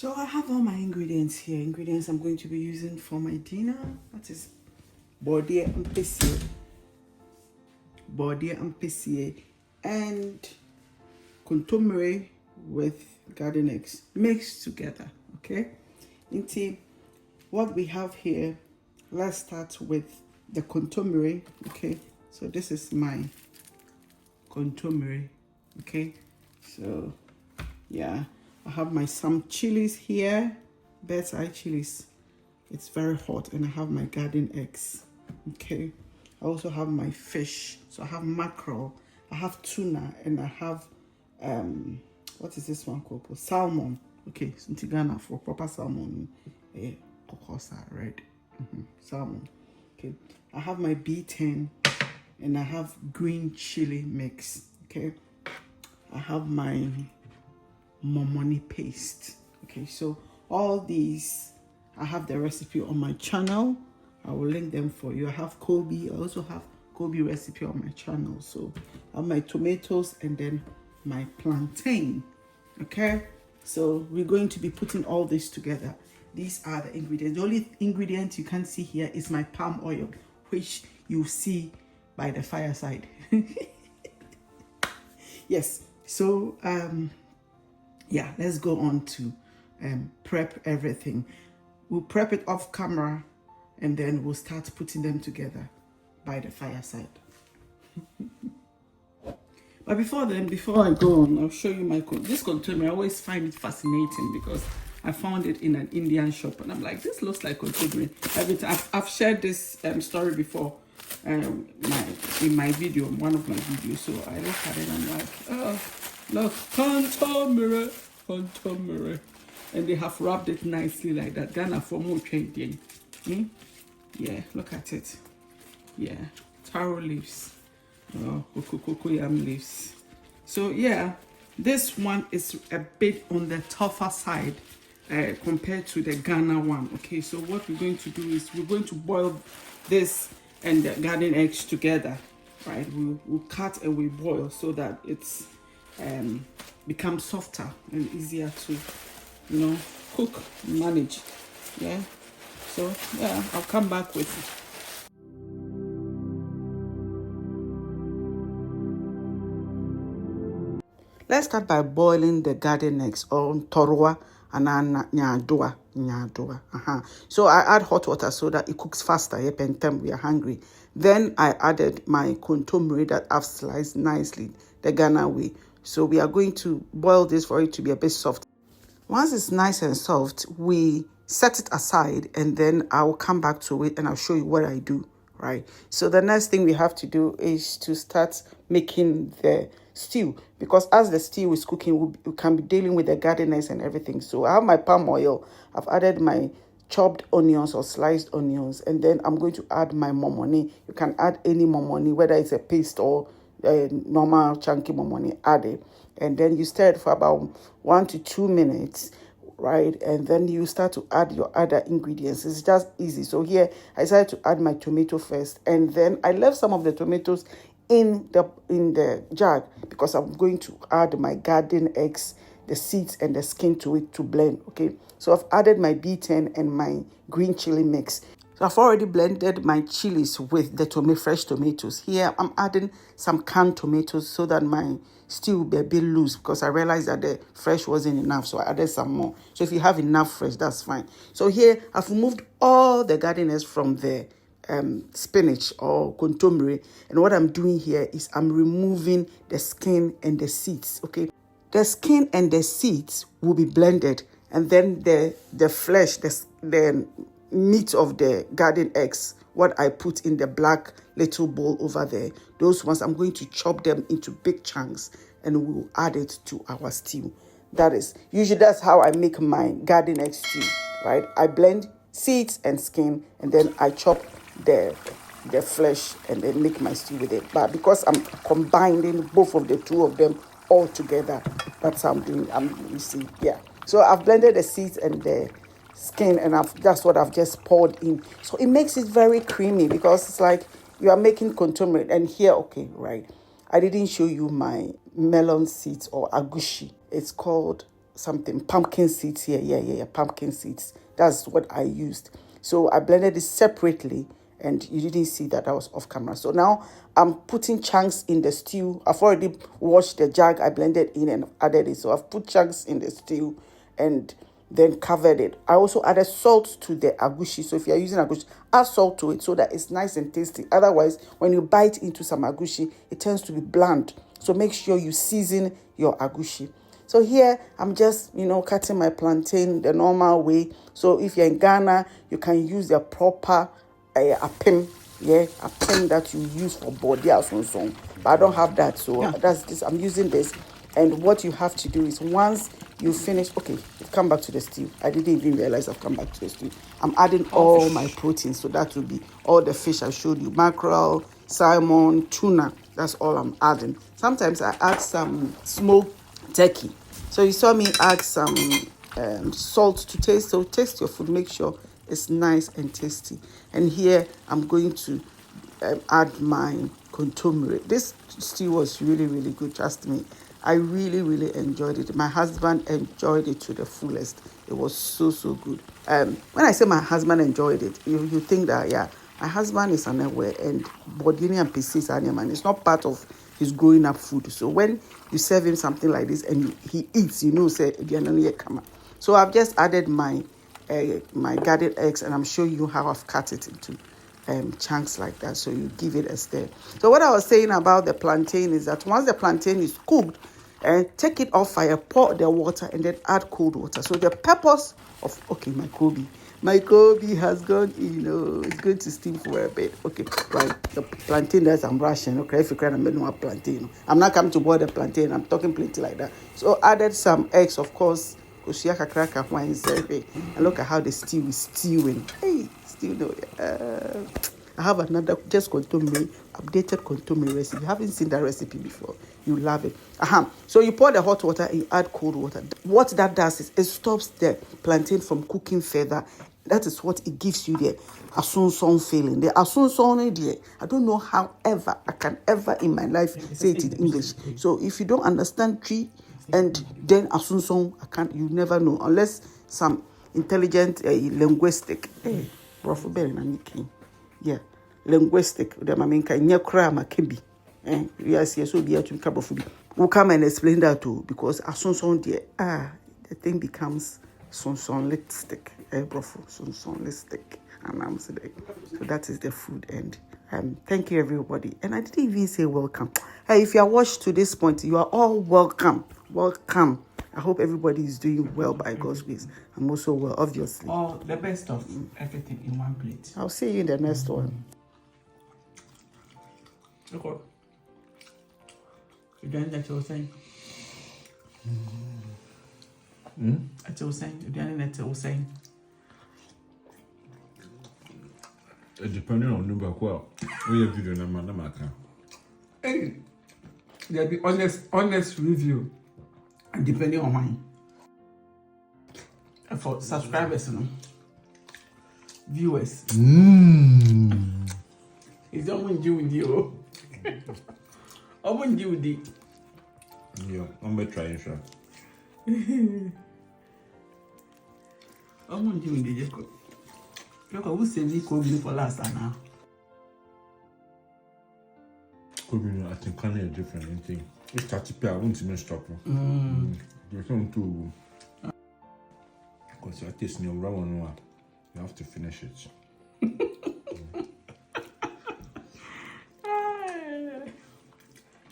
So I have all my ingredients here. Ingredients I'm going to be using for my dinner. That is body and PCA and kontomire with garden eggs mixed together. Okay. Into what we have here, let's start with the kontomire. Okay, so this is my kontomire. Okay, so yeah, I have my some chilies here, bird's eye chilies. It's very hot, and I have my garden eggs. Okay, I also have my fish. So I have mackerel, I have tuna, and I have what is this one called? Salmon. Okay, so in Ghana for proper salmon, kokosa red salmon. Okay, I have my B10, and I have green chili mix. Okay, I have my momoni paste. Okay, so all these, I have the recipe on my channel. I will link them for you. I have Kobe. I also have Kobe recipe on my channel. So I have my tomatoes and then my plantain. Okay, so we're going to be putting all this together. These are the ingredients. The only ingredient you can see here is my palm oil, which you see by the fireside. Yes, so yeah, let's go on to prep everything. We'll prep it off camera, and then we'll start putting them together by the fireside. But before I go on, I'll show you this kontomire. I always find it fascinating because I found it in an Indian shop, and I'm like, this looks like kontomire. Every time I've shared this story before in my video, one of my videos. So I look at it and I'm like, oh, look, kontomire. And they have wrapped it nicely like that. Ghana for more trending. Yeah, look at it. Yeah, taro leaves. Oh, cocoyam leaves. So yeah, this one is a bit on the tougher side compared to the Ghana one. Okay, so what we're going to do is we're going to boil this and the garden eggs together, right? We'll cut and we boil so that it's becomes softer and easier to, cook, manage. Yeah, so yeah, I'll come back with it. Let's start by boiling the garden eggs on torwa and nyadua. So I add hot water so that it cooks faster. We are hungry. Then I added my kontomire that I've sliced nicely, the Ghana way. So we are going to boil this for it to be a bit soft. Once it's nice and soft, we set it aside, and then I'll come back to it and I'll show you what I do, right? So the next thing we have to do is to start making the stew, because as the stew is cooking, we can be dealing with the garden eggs and everything. So I have my palm oil. I've added my chopped onions or sliced onions, and then I'm going to add my momoni. You can add any momoni, whether it's a paste or normal chunky momoni, add it. And then you stir it for about 1 to 2 minutes, right? And then you start to add your other ingredients. It's just easy. So here I decided to add my tomato first, and then I left some of the tomatoes in the jar because I'm going to add my garden eggs, the seeds and the skin to it to blend. Okay, so I've added my B10 and my green chili mix. So I've already blended my chilies with the fresh tomatoes. Here I'm adding some canned tomatoes so that my stew will be a bit loose, because I realized that the fresh wasn't enough, so I added some more. So if you have enough fresh, that's fine. So here I've removed all the garden eggs from the spinach or kontomire, and what I'm doing here is I'm removing the skin and the seeds. Okay, the skin and the seeds will be blended, and then the flesh, the meat of the garden eggs, what I put in the black little bowl over there, those ones I'm going to chop them into big chunks and we'll add it to our stew. That's how I make my garden egg stew, right? I blend seeds and skin, and then I chop the flesh and then make my stew with it. But because I'm combining both of the two of them all together, that's how I'm doing. You see, yeah. So I've blended the seeds and the skin, and that's what I've just poured in. So it makes it very creamy, because it's like you are making kontomire. And here, okay, right, I didn't show you my melon seeds or agushi. It's called something, pumpkin seeds here. Yeah, pumpkin seeds. That's what I used. So I blended it separately, and you didn't see that was off camera. So now I'm putting chunks in the stew. I've already washed the jug. I blended in and added it. So I've put chunks in the stew and then covered it. I also added salt to the agushi. So if you're using agushi, add salt to it so that it's nice and tasty. Otherwise, when you bite into some agushi, it tends to be bland. So make sure you season your agushi. So here, I'm just, cutting my plantain the normal way. So if you're in Ghana, you can use the proper apim, apim that you use for body or something. But I don't have that, so that's this. I'm using this. And what you have to do is once you finish, okay, come back to the stew. I didn't even realize I've come back to the stew. I'm adding all my protein, so that will be all the fish I showed you: mackerel, salmon, tuna. That's all I'm adding. Sometimes I add some smoked turkey. So you saw me add some salt to taste. So taste your food. Make sure it's nice and tasty. And here I'm going to add my kontomire. This stew was really, really good. Trust me. I really, really enjoyed it. My husband enjoyed it to the fullest. It was so, so good. When I say my husband enjoyed it, you think that, my husband is unaware and Bodini and PC is animal. It's not part of his growing up food. So when you serve him something like this and he eats, say, so I've just added my garden eggs, and I'm showing you how I've cut it into chunks like that. So you give it a stir. So what I was saying about the plantain is that once the plantain is cooked, take it off fire, pour the water, and then add cold water. So the purpose of, my Kobe has gone, it's going to steam for a bit. Okay, right. The plantain that I'm rushing, okay, if you can remember plantain. I'm not coming to boil the plantain, I'm talking plenty like that. So added some eggs, of course, and look at how the stew is stewing. Hey, stew, I have another updated kontomire recipe. If you haven't seen that recipe before, you love it. So you pour the hot water and you add cold water. What that does is it stops the plantain from cooking further. That is what it gives you the asunson feeling. The asunson, I don't know how ever I can ever in my life say it in English. So if you don't understand tree and then asunson, you never know unless some intelligent linguistic. Linguistic. Yes, so be to cup of food. We'll come and explain that too, because asunson the thing becomes sonlistic. Sonlistic. And I'm saying, so that is the food. And thank you, everybody. And I didn't even say welcome. Hey, if you are watched to this point, you are all welcome. Welcome. I hope everybody is doing well by God's grace. I'm also well, obviously. All the best of everything in one plate. I'll see you in the next one. Okay. You done that you were saying? That you were saying? You done that you were saying? Depending on number, we have video number. Hey, there'll be honest review, and depending on mine. For subscribers, viewers. It's almost due with you. Almost due with it. Yeah, I'm gonna try it. Almost due with it. Look, who said me Kobe for last now? Kobe, I think kind of different thing. It's 30 I won't even stop. There's some too. Because you're tasting your raw one, you have to finish it.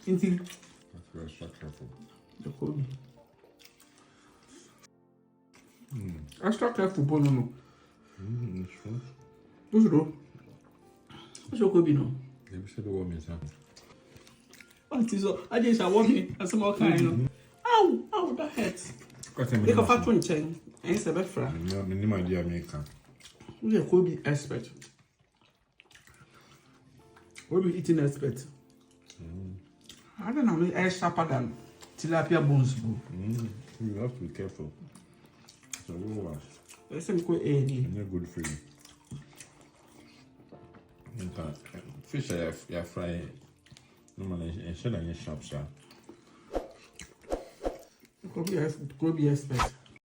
Indeed. That's very careful. The Kobe. Extra careful, Bono. What's it do? What's your Kobe no? Let me say the woman, sir. What is so? I just want me as some more kind. Ow, that hurts. They can fat one chain. And it's a bad friend. No, name idea maker. We are Kobe expert. What we eating expert? I don't know, air sharper than tilapia bones. You have to be careful. So, Let's say go AD. they're good for you. Fish I fry. No man, I said I sharp, sir. Could be expert.